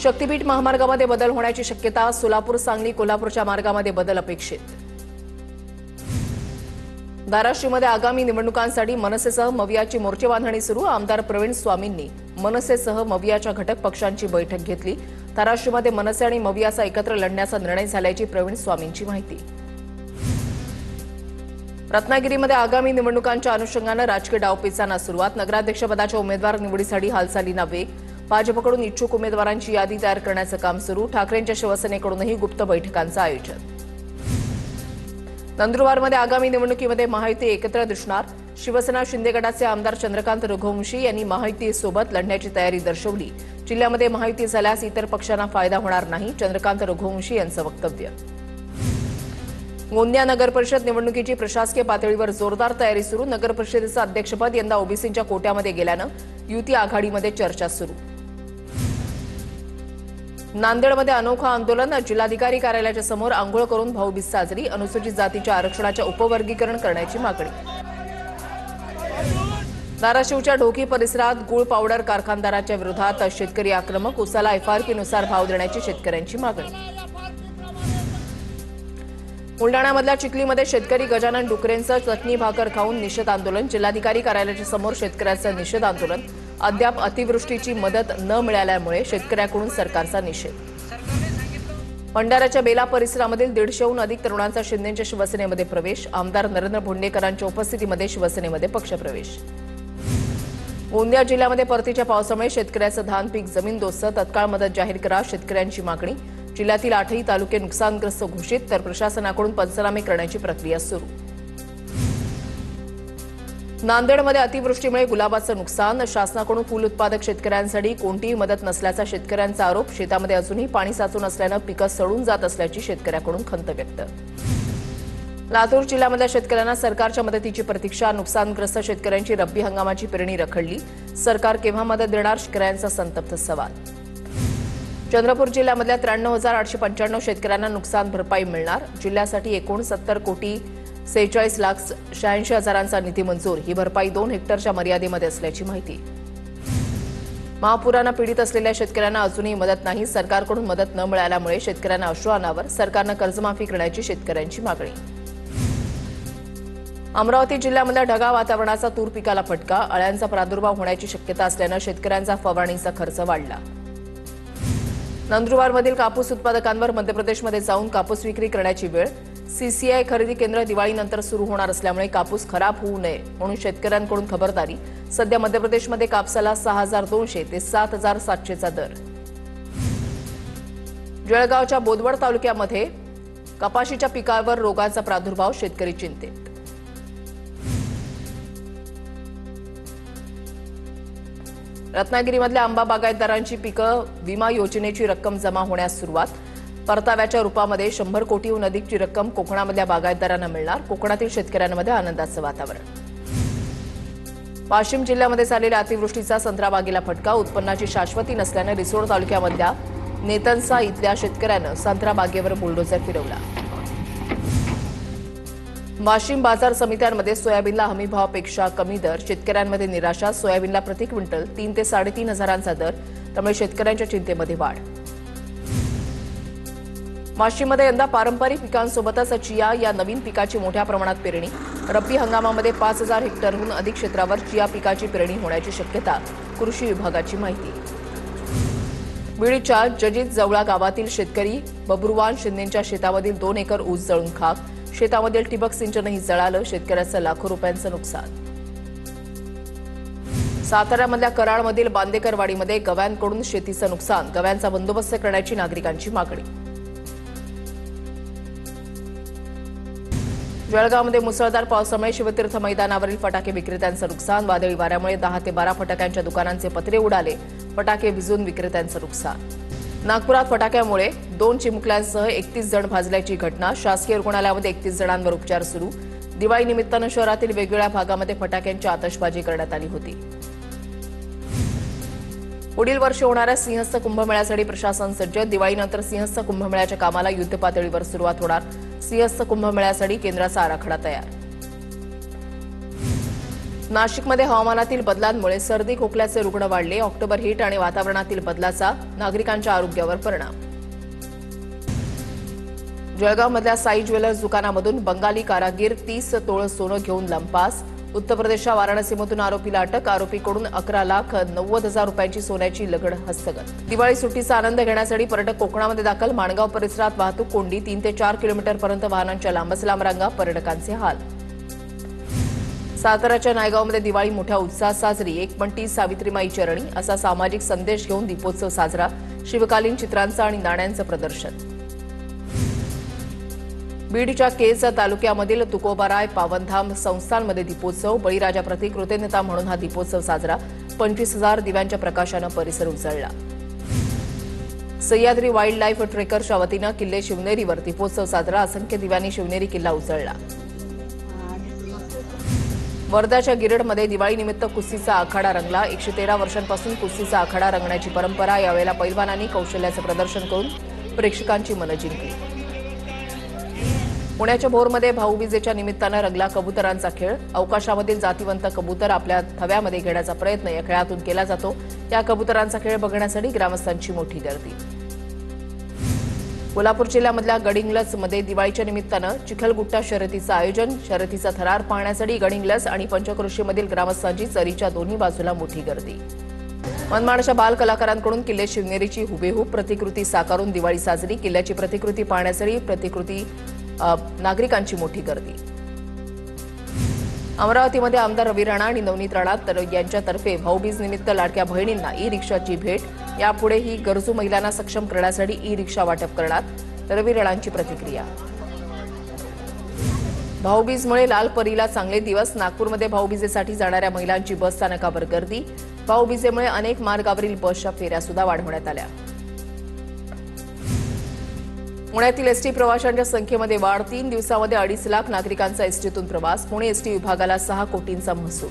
शक्तीपीठ महामार्गामध्ये बदल होण्याची शक्यता, सोलापूर सांगली कोल्हापूरच्या मार्गामध्ये बदल अपेक्षित। धाराशिवमध्ये आगामी निवडणुकांसाठी मनसेसह मवियाची मोर्चे बांधणी सुरू। आमदार प्रवीण स्वामींनी मनसेसह मवियाच्या घटक पक्षांची बैठक घेतली। धाराशिवमध्ये मनसे आणि मवियाचा एकत्र लढण्याचा निर्णय झाल्याची प्रवीण स्वामींची माहिती। रत्नागिरीमध्ये आगामी निवडणुकांच्या अनुषंगाने राजकीय डावपेचांना सुरुवात। नगराध्यक्षपदाच्या उमेदवार निवडीसाठी हालचालींना वेग। भाजपकडून इच्छुक उमेदवारांची यादी तयार करण्याचं काम सुरू। ठाकरेंच्या शिवसेनेकडूनही गुप्त बैठकांचं आयोजन। नंदुरबारमध्ये आगामी निवडणुकीमध्ये महायुती एकत्र दिसणार। शिवसेना शिंदे गटाचे आमदार चंद्रकांत रघुवंशी यांनी महायुतीसोबत लढण्याची तयारी दर्शवली। जिल्ह्यामध्ये महायुती झाल्यास इतर पक्षांना फायदा होणार नाही, चंद्रकांत रघुवंशी यांचं वक्तव्य। गोंदिया नगर परिषद निवडणुकीची प्रशासकीय पातळीवर जोरदार तयारी सुरू। नगर परिषदेचं अध्यक्षपद यंदा ओबीसींच्या कोट्यामध्ये गेल्यानं युती आघाडीमध्ये चर्चा सुरू। नांदेडमध्ये अनोखं आंदोलन। जिल्हाधिकारी कार्यालयाच्या समोर आंघोळ करून भाऊबीज साजरी। अनुसूचित जातीच्या आरक्षणाच्या उपवर्गीकरण करण्याची मागणी। धाराशिवच्या ढोकी परिसरात गुळ पावडर कारखानदाराच्या विरोधात शेतकरी आक्रमक। उसाला एफआरपीनुसार भाव देण्याची शेतकऱ्यांची मागणी। बुलडाण्यामधल्या चिखलीमध्ये शेतकरी गजानन डुकरेंचं चटणी भाकर खाऊन निषेध आंदोलन। जिल्हाधिकारी कार्यालयाच्या समोर शेतकऱ्यांचं निषेध आंदोलन। अद्याप अतिवृष्टीची मदत न मिळाल्यामुळे शेतकऱ्यांकडून सरकारचा निषेध। भंडाऱ्याच्या बेला परिसरामधील 150हून अधिक तरुणांचा शिंदेच्या शिवसेनेमध्ये प्रवेश। आमदार नरेंद्र भोंडेकरांच्या उपस्थितीमध्ये शिवसेनेमध्ये पक्षप्रवेश। गोंदिया जिल्ह्यामध्ये परतीच्या पावसामुळे शेतकऱ्याचं धान पीक जमीनदोस्त। तत्काळ मदत जाहीर करा, शेतकऱ्यांची मागणी। जिल्ह्यातील 8ही तालुके नुकसानग्रस्त घोषित, तर प्रशासनाकडून पंचनामे करण्याची प्रक्रिया सुरू। नांदेडमध्ये अतिवृष्टीमुळे गुलाबाचं नुकसान। शासनाकडून फूल उत्पादक शेतकऱ्यांसाठी कोणतीही मदत नसल्याचा शेतकऱ्यांचा आरोप। शेतामध्ये अजूनही पाणी साचून असल्यानं पिकं सडून जात असल्याची शेतकऱ्यांकडून खंत व्यक्त। लातूर जिल्ह्यामधल्या शेतकऱ्यांना सरकारच्या मदतीची प्रतीक्षा। नुकसानग्रस्त शेतकऱ्यांची रब्बी हंगामाची पेरणी रखडली। सरकार केव्हा मदत देणार, शेतकऱ्यांचा संतप्त सवाल। चंद्रपूर जिल्ह्यामधल्या 93,895 शेतकऱ्यांना नुकसान भरपाई मिळणार। जिल्ह्यासाठी एकूण 70,46,86,000चा निधी मंजूर। ही भरपाई 2 हेक्टरच्या मर्यादेमध्ये असल्याची माहिती। महापुरानं पीडित असलेल्या शेतकऱ्यांना अजूनही मदत नाही। सरकारकडून मदत न मिळाल्यामुळे शेतकऱ्यांना अश्रू अनावर। सरकारनं कर्जमाफी करण्याची शेतकऱ्यांची मागणी। अमरावती जिल्ह्यामधल्या ढगाळ वातावरणाचा तूर पिकाला फटका। अळ्यांचा प्रादुर्भाव होण्याची शक्यता असल्यानं शेतकऱ्यांचा फवारणीचा खर्च वाढला। नंदुरबारमधील कापूस उत्पादकांवर मध्य प्रदेशमध्ये जाऊन कापूस विक्री करण्याची वेळ। सीसीआय खरेदी केंद्र दिवाळीनंतर सुरू होणार असल्यामुळे कापूस खराब होऊ नये म्हणून शेतकऱ्यांकडून खबरदारी। सध्या मध्य प्रदेशमध्ये कापसाला 6,200 ते 7,700चा दर। जळगावच्या बोदवड तालुक्यामध्ये कपाशीच्या पिकावर रोगाचा प्रादुर्भाव, शेतकरी चिंतेत। रत्नागिरीमधल्या आंबा बागायतदारांची पिकं विमा योजनेची रक्कम जमा होण्यास सुरुवात। परताव्याच्या रूपामध्ये 100 कोटीहून अधिकची रक्कम कोकणामधल्या बागायतदारांना मिळणार। कोकणातील शेतकऱ्यांमध्ये आनंदाचं वातावरण। वाशिम जिल्ह्यामध्ये झालेल्या अतिवृष्टीचा संत्रा बागेला फटका। उत्पन्नाची शाश्वती नसल्यानं रिसोड तालुक्यामधल्या नेतनसा इथल्या शेतकऱ्यानं संत्रा बागेवर बुलडोझर फिरवला। वाशिम बाजार समित्यांमध्ये सोयाबीनला हमीभावापेक्षा कमी दर। शेतकऱ्यांमध्ये निराशा। सोयाबीनला प्रति क्विंटल 3 ते 3.5 हजारांचा दर, त्यामुळे शेतकऱ्यांच्या चिंतेमध्ये वाढ। वाशिममध्ये यंदा पारंपरिक पिकांसोबतच चिया या नवीन पिकाची मोठ्या प्रमाणात पेरणी। रब्बी हंगामामध्ये 5,000 हेक्टरहून अधिक क्षेत्रावर चिया पिकाची पेरणी होण्याची शक्यता, कृषी विभागाची माहिती। बीडच्या जजीत जवळा गावातील शेतकरी बबरुवान शिंदेंच्या शेतामधील 2 एकर ऊस जळून खाक। शेतामधील ठिबक सिंचनही जळालं। शेतकऱ्याचं लाखो रुपयांचं नुकसान। साताऱ्यामधल्या कराडमधील बांदेकरवाडीमध्ये गव्यांकडून शेतीचं नुकसान। गव्यांचा बंदोबस्त करण्याची नागरिकांची मागणी। जळगावमध्ये मुसळधार पावसामुळे शिवतीर्थ मैदानावरील फटाके विक्रेत्यांचं नुकसान। वादळी वाऱ्यामुळे 10 ते 12 फटाक्यांच्या दुकानांचे पत्रे उडाले। फटाके भिजून विक्रेत्यांचं नुकसान। नागपुरात फटाक्यामुळे 2 चिमुकल्यांसह 31 जण भाजल्याची घटना। शासकीय रुग्णालयामध्ये 31 जणांवर उपचार सुरू। दिवाळी निमित्तानं शहरातील वेगवेगळ्या भागामध्ये फटाक्यांची आतषबाजी करण्यात आली होती। पुढील वर्षी होणाऱ्या सिंहस्थ कुंभमेळ्यासाठी प्रशासन सज्ज। दिवाळीनंतर सिंहस्थ कुंभमेळ्याच्या कामाला युद्धपातळीवर सुरुवात होणार। सिंहस्थ कुंभमेळ्यासाठी केंद्राचा आराखडा तयार। नाशिकमध्ये हवामानातील बदलांमुळे सर्दी खोकल्याचे रुग्ण वाढले. ऑक्टोबर हीट आणि वातावरणातील बदलाचा नागरिकांच्या आरोग्यावर परिणाम. जळगावमधल्या साई ज्वेलर्स दुकानामधून बंगाली कारागीर 30 तोळ सोनं घेऊन लंपास. उत्तर प्रदेशच्या वाराणसीमधून आरोपीला अटक. आरोपीकडून 11,90,000 रुपयांची सोन्याची लगड हस्तगत. दिवाळी सुट्टीचा आनंद घेण्यासाठी पर्यटक कोकणामध्ये दाखल. माणगाव परिसरात वाहतूक कोंडी. 3 ते 4 किलोमीटरपर्यंत वाहनांच्या लांबच लांब रांगा. पर्यटकांचे हाल. साताऱ्याच्या नायगावमध्ये दिवाळी मोठ्या उत्साहात साजरी. एकपंटी सावित्रीमाई चरणी असा सामाजिक संदेश घेऊन दीपोत्सव साजरा. शिवकालीन चित्रांचं आणि नाण्यांचं प्रदर्शन. बीडच्या केज तालुक्यामधील तुकोबाराय पावनधाम संस्थानमध्ये दीपोत्सव. बळीराजा प्रतिकृतीनेता म्हणून हा दीपोत्सव साजरा. 25,000 दिव्यांच्या प्रकाशानं परिसर उजळला. सह्याद्री वाईल्ड लाईफ ट्रेकरच्या वतीनं किल्ले शिवनेरीवर दीपोत्सव साजरा. असंख्य दिव्यांनी शिवनेरी किल्ला उजळला. वर्ध्याच्या गिरडमध्ये दिवाळीनिमित्त कुस्तीचा आखाडा रंगला. 113 वर्षांपासून कुस्तीचा आखाडा रंगण्याची परंपरा. यावेळेला पैलवानांनी कौशल्याचं प्रदर्शन करून प्रेक्षकांची मनं जिंकली. पुण्याच्या भोरमध्ये भाऊबीजेच्या निमित्तानं रंगला कबुतरांचा खेळ. अवकाशामधील जातिवंत कबूतर आपल्या थव्यामध्ये घेण्याचा प्रयत्न या खेळातून केला जातो. या कबुतरांचा खेळ बघण्यासाठी ग्रामस्थांची मोठी गर्दी. कोल्हापूर जिल्ह्यामधल्या गडिंग्लजमध्ये दिवाळीच्या निमित्तानं चिखलगुट्टा शर्यतीचं आयोजन. शर्यतीचा थरार पाहण्यासाठी गडिंग्लज आणि पंचक्रोशीमधील ग्रामस्थांची चरीच्या दोन्ही बाजूला मोठी गर्दी. मनमाडच्या बाल कलाकारांकडून किल्ले शिवनेरीची हुबेहूब प्रतिकृती साकारून दिवाळी साजरी. किल्ल्याची प्रतिकृती पाहण्यासाठी नागरिकांची मोठी गर्दी. अमरावतीमध्ये आमदार रवी राणा आणि नवनीत राणा यांच्यातर्फे भाऊबीज निमित्त लाडक्या बहिणींना ई रिक्षाची भेट. यापुढेही गरजू महिलांना सक्षम करण्यासाठी ई रिक्षा वाटप करणार. रवी राणांची प्रतिक्रिया. भाऊबीजमुळे लालपरीला चांगले दिवस. नागपूरमध्ये भाऊबीजेसाठी जाणाऱ्या महिलांची बस स्थानकावर गर्दी. भाऊबीजेमुळे अनेक मार्गावरील बसच्या फेऱ्या सुद्धा वाढवण्यात आल्या. पुण्यातील एसटी प्रवाशांच्या संख्येमध्ये वाढ. 3 दिवसांमध्ये 2.5 लाख नागरिकांचा एसटीतून प्रवास. पुणे एसटी विभागाला 6 कोटींचा महसूल.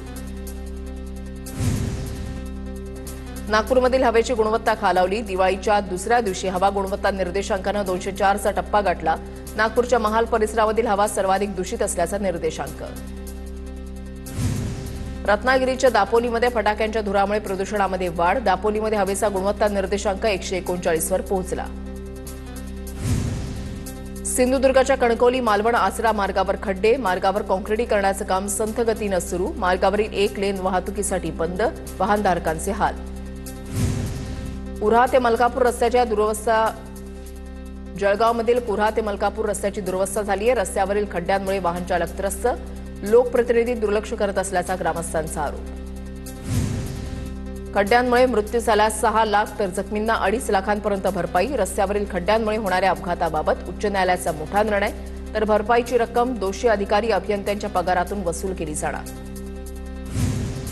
नागपूरमधील हवेची गुणवत्ता खालावली. दिवाळीच्या दुसऱ्या दिवशी हवा गुणवत्ता निर्देशांकानं 204चा टप्पा गाठला. नागपूरच्या महाल परिसरामधील हवा सर्वाधिक दूषित असल्याचा निर्देशांक. रत्नागिरीच्या दापोलीमध्ये फटाक्यांच्या धुरामुळे प्रदूषणामध्ये वाढ. दापोलीमध्ये हवेचा गुणवत्ता निर्देशांक 139 वर पोहोचला. सिंधुदुर्गच्या कणकवली मालवण आसरा मार्गावर खड्डे. मार्गावर काँक्रिटीकरणाचं काम संथ गतीनं सुरू. मार्गावरील 1 लेन वाहतुकीसाठी बंद. वाहनधारकांचे हाल. कुऱ्हा ते मलकापूर रस्त्याच्या दुरवस्था. जळगावमधील कुऱ्हा ते मलकापूर रस्त्याची दुरवस्था झाली आहे. रस्त्यावरील खड्ड्यांमुळे वाहन चालक त्रस्त. लोकप्रतिनिधी दुर्लक्ष करत असल्याचा ग्रामस्थांचा आरोप. खड्ड्यांमुळे मृत्यू झाल्यास 6 लाख तर जखमींना 2.5 लाखांपर्यंत भरपाई. रस्त्यावरील खड्ड्यांमुळे होणाऱ्या अपघाताबाबत उच्च न्यायालयाचा मोठा निर्णय. तर भरपाईची रक्कम दोषी अधिकारी अभियंत्यांच्या पगारातून वसूल केली जाणार.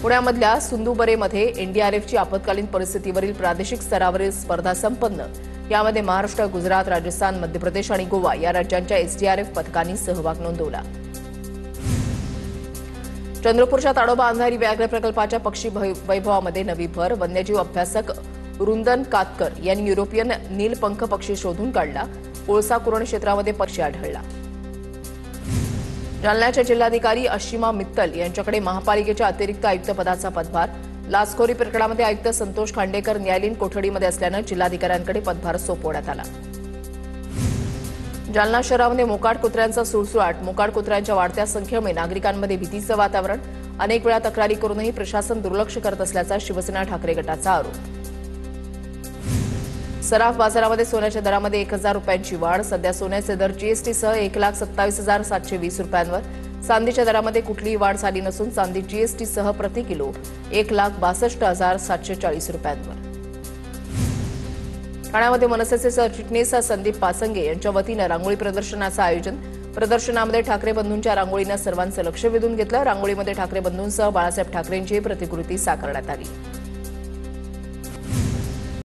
पुण्यामधल्या सुंदुबरेमध्ये एनडीआरएफची आपत्कालीन परिस्थितीवरील प्रादेशिक स्तरावरील स्पर्धा संपन्न. यामध्ये महाराष्ट्र, गुजरात, राजस्थान, मध्य प्रदेश आणि गोवा या राज्यांच्या एसडीआरएफ पथकांनी सहभाग नोंदवला. चंद्रपूरच्या ताडोबा अंधारी व्याघ्र प्रकल्पाच्या पक्षी वैभवामध्ये नवी भर. वन्यजीव अभ्यासक रुंदन कातकर यांनी युरोपियन नीलपंख पक्षी शोधून काढला. कोळसा कुरण क्षेत्रामध्ये पक्षी आढळला. जालन्याच्या जिल्हाधिकारी अशिमा मित्तल यांच्याकडे महापालिकेच्या अतिरिक्त आयुक्त पदाचा पदभार. लाचखोरी प्रकरणामध्ये आयुक्त संतोष खांडेकर न्यायालयीन कोठडीमध्ये असल्यानं जिल्हाधिकाऱ्यांकडे पदभार सोपवण्यात आला. जालना शहरामध्ये मोकाट कुत्र्यांचा सुळसुळाट. मोकाट कुत्र्यांच्या वाढत्या संख्येमुळे नागरिकांमध्ये भीतीचं वातावरण. अनेक वेळा तक्रारी करूनही प्रशासन दुर्लक्ष करत असल्याचा शिवसेना ठाकरे गटाचा आरोप. सराफ बाजारामध्ये सोन्याच्या दरामध्ये 1,000 रुपयांची वाढ. सध्या सोन्याचे दर जीएसटीसह 1,27,720 रुपयांवर. चांदीच्या दरामध्ये कुठलीही वाढ झाली नसून चांदी जीएसटीसह प्रति किलो 1,62,740 रुपयांवर. ठाण्यामध्ये मनसेचे सरचिटणीस संदीप पासंगे यांच्या वतीनं रांगोळी प्रदर्शनाचं आयोजन. प्रदर्शनामध्ये ठाकरे बंधूंच्या रांगोळीनं सर्वांचं लक्ष वेधून घेतलं. रांगोळीमध्ये ठाकरे बंधूंसह बाळासाहेब ठाकरेंची प्रतिकृती साकारण्यात आली.